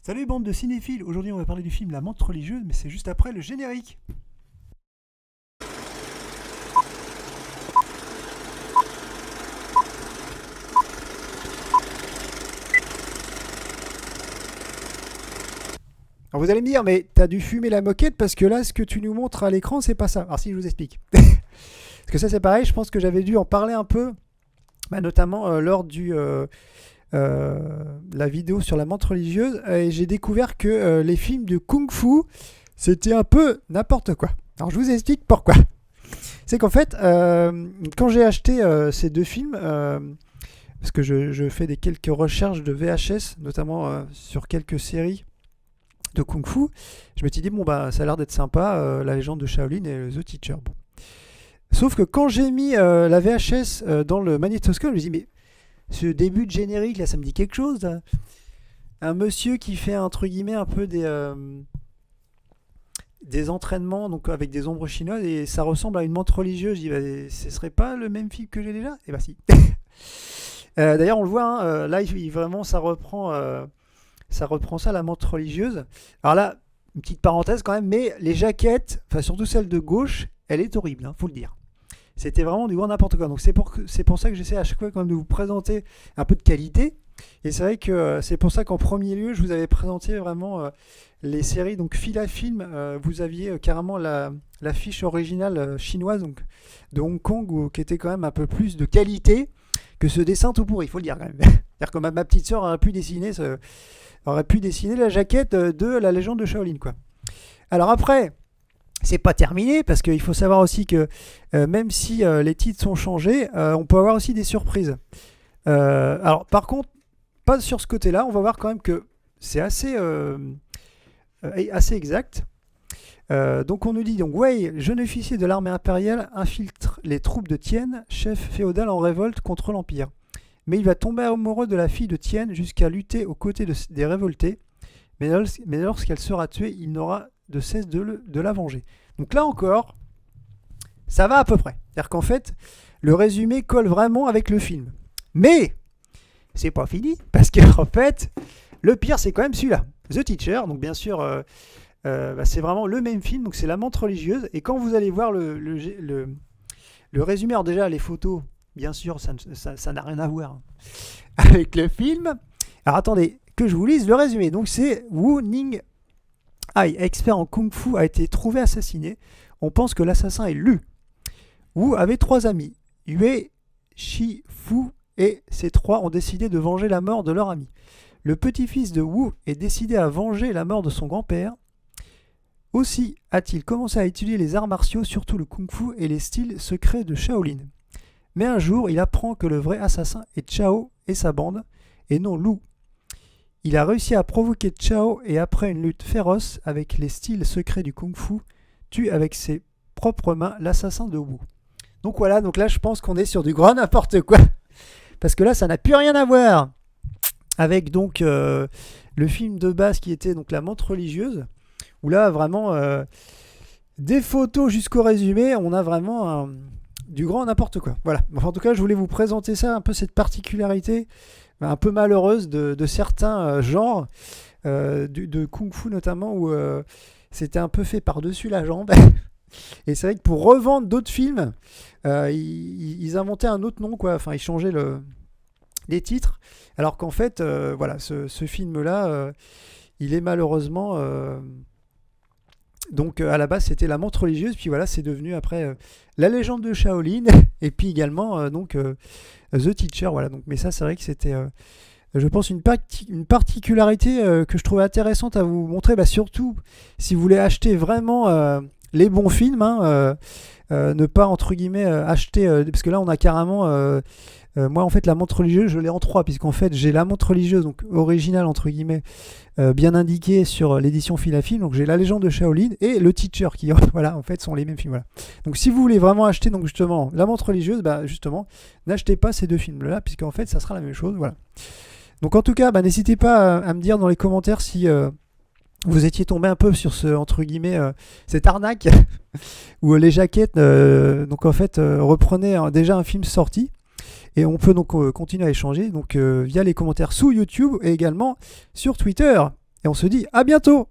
Salut bande de cinéphiles, aujourd'hui on va parler du film La Menthe religieuse, mais c'est juste après le générique. Alors vous allez me dire, mais t'as dû fumer la moquette parce que là, ce que tu nous montres à l'écran, c'est pas ça. Alors si, je vous explique. Parce que ça c'est pareil, je pense que j'avais dû en parler un peu, notamment lors la vidéo sur la menthe religieuse, et j'ai découvert que les films de Kung Fu, c'était un peu n'importe quoi. Alors je vous explique pourquoi. C'est qu'en fait, quand j'ai acheté ces deux films, parce que je fais quelques recherches de VHS, notamment sur quelques séries de Kung Fu, je me suis dit, bon, bah, ça a l'air d'être sympa, la légende de Shaolin et The Teacher. Bon. Sauf que quand j'ai mis la VHS dans le magnétoscope, je me suis dit, mais ce début de générique, là, ça me dit quelque chose. Là. Un monsieur qui fait, entre guillemets, un peu des entraînements donc avec des ombres chinoises, et ça ressemble à une menthe religieuse. Je dis, bah, ce serait pas le même film que j'ai déjà? Et bah si. D'ailleurs, on le voit, hein, là, vraiment, ça reprend ça, la menthe religieuse. Alors là, une petite parenthèse quand même, mais les jaquettes, enfin surtout celle de gauche, elle est horrible, hein, faut le dire. C'était vraiment du grand n'importe quoi. Donc c'est pour ça que j'essaie à chaque fois quand même de vous présenter un peu de qualité. Et c'est vrai que c'est pour ça qu'en premier lieu, je vous avais présenté vraiment les séries donc Fil à Film. Vous aviez carrément la fiche originale chinoise donc, de Hong Kong, qui était quand même un peu plus de qualité que ce dessin tout pourri, il faut le dire quand même. C'est-à-dire que ma petite sœur aurait pu dessiner la jaquette de la légende de Shaolin, quoi. Alors après, c'est pas terminé, parce qu'il faut savoir aussi que même si les titres sont changés, on peut avoir aussi des surprises. Alors par contre, pas sur ce côté-là, on va voir quand même que c'est assez exact. Donc on nous dit, donc Wei, jeune officier de l'armée impériale, infiltre les troupes de Tien, chef féodal en révolte contre l'Empire. Mais il va tomber amoureux de la fille de Tien jusqu'à lutter aux côtés des révoltés. Mais lorsqu'elle sera tuée, il n'aura de cesse de la venger. Donc là encore, ça va à peu près. C'est-à-dire qu'en fait, le résumé colle vraiment avec le film. Mais c'est pas fini, parce qu'en fait, le pire, c'est quand même celui-là. The Teacher, donc bien sûr, c'est vraiment le même film, donc c'est La Menthe religieuse. Et quand vous allez voir le résumé, alors déjà, les photos, bien sûr, ça n'a rien à voir avec le film. Alors attendez, que je vous lise le résumé. Donc c'est Wu Ning Ai, expert en Kung Fu, a été trouvé assassiné. On pense que l'assassin est Lu. Wu avait 3 amis. Yue, Shi, Fu, et ces 3 ont décidé de venger la mort de leur ami. Le petit-fils de Wu est décidé à venger la mort de son grand-père. Aussi a-t-il commencé à étudier les arts martiaux, surtout le Kung Fu et les styles secrets de Shaolin. Mais un jour, il apprend que le vrai assassin est Chao et sa bande, et non Lu. Il a réussi à provoquer Chao et après une lutte féroce avec les styles secrets du Kung Fu, tue avec ses propres mains l'assassin de Wu. Donc voilà, donc là je pense qu'on est sur du grand n'importe quoi. Parce que là ça n'a plus rien à voir avec donc le film de base qui était donc La Menthe religieuse, où là vraiment des photos jusqu'au résumé, on a vraiment du grand n'importe quoi. Voilà, enfin, en tout cas je voulais vous présenter ça, un peu cette particularité un peu malheureuse de certains genres, de Kung Fu notamment, où c'était un peu fait par-dessus la jambe. Et c'est vrai que pour revendre d'autres films, ils inventaient un autre nom, quoi. Enfin, ils changeaient les titres. Alors qu'en fait, voilà, ce film-là, il est malheureusement... donc à la base, c'était La Menthe religieuse, puis voilà, c'est devenu après La légende de Shaolin, et puis également The Teacher, voilà. Donc, mais ça, c'est vrai que c'était, je pense, une particularité que je trouvais intéressante à vous montrer, surtout si vous voulez acheter vraiment les bons films, hein, ne pas entre guillemets acheter, parce que là, on a carrément, moi en fait, La Menthe religieuse, je l'ai en 3, puisqu'en fait, j'ai La Menthe religieuse, donc originale entre guillemets, bien indiqué sur l'édition Fil à Film. Donc j'ai La légende de Shaolin et Le Teacher qui voilà, en fait sont les mêmes films, voilà. Donc si vous voulez vraiment acheter donc justement La Menthe religieuse, justement n'achetez pas ces deux films là, puisqu'en fait ça sera la même chose, voilà. Donc en tout cas, n'hésitez pas à me dire dans les commentaires si vous étiez tombé un peu sur ce entre guillemets cette arnaque où les jaquettes donc en fait reprenaient déjà un film sorti. Et on peut donc continuer à échanger donc, via les commentaires sous YouTube et également sur Twitter. Et on se dit à bientôt!